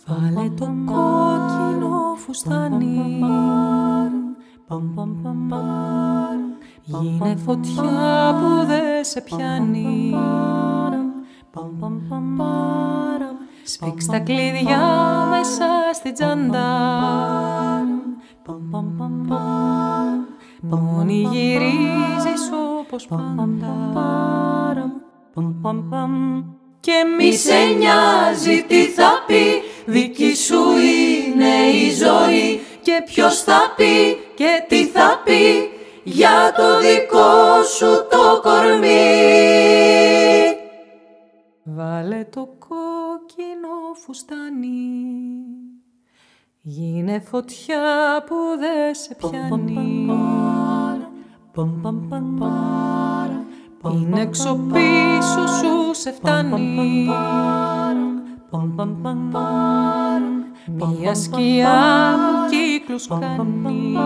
Βάλε το κόκκινο φουστάνι, γίνε φωτιά που δε σε πιάνει. Σφίξ τα κλειδιά μέσα στην τσάντα, μόνη γυρίζεις όπως πάντα. Και μη σε νοιάζει τι θα πει, δική σου είναι η ζωή. Και ποιος θα πει και τι θα πει για το δικό σου το κορμί. Βάλε το κόκκινο φουστάνι, γίνε φωτιά που δε σε πιάνει. Είναι έξω πίσω σου σε φτάνει. Μια σκιά που κύκλους κάνει.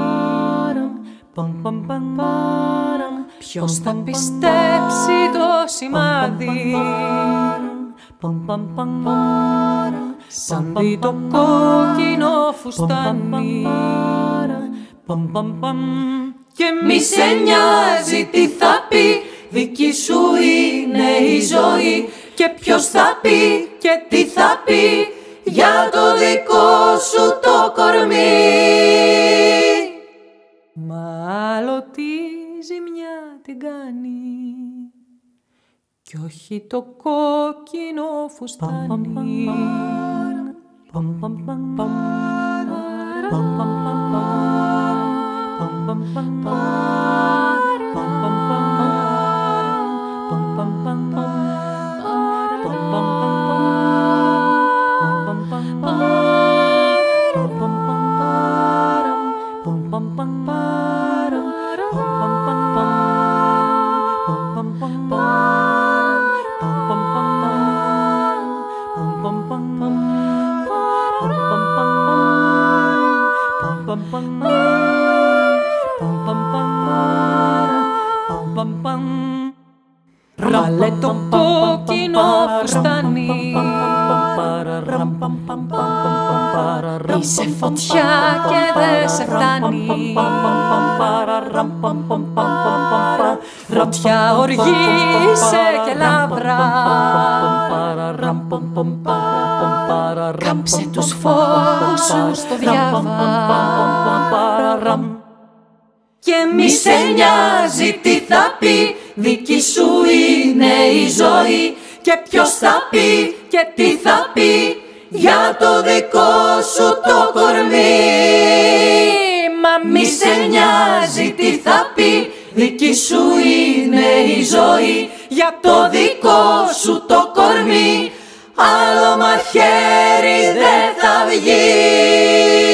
Ποιος θα πιστέψει το σημάδι, σαν δει το κόκκινο φουστάνι. Και μη σε νοιάζει τι θα πει, δική σου είναι η ζωή. Και ποιος θα πει και τι θα πει για το δικό σου το κορμί. Μα άλλο τη ζημιά την κάνει, κι όχι το κόκκινο φουστάνι. Βάλε το κόκκινο φουστάνι, είσαι φωτιά και δε σε φτάνει. Φωτιά οργήσε και λαύρα, κάμψε τους φόβους σου στο διάβα. Και μη σε νοιάζει τι θα πει, δική σου είναι η ζωή. Και ποιος θα πει και τι θα πει για το δικό σου το κορμί. Μα μη σε νοιάζει τι θα πει, δική σου είναι η ζωή. Για το δικό σου το κορμί άλλο μαχαίρι δεν θα βγει.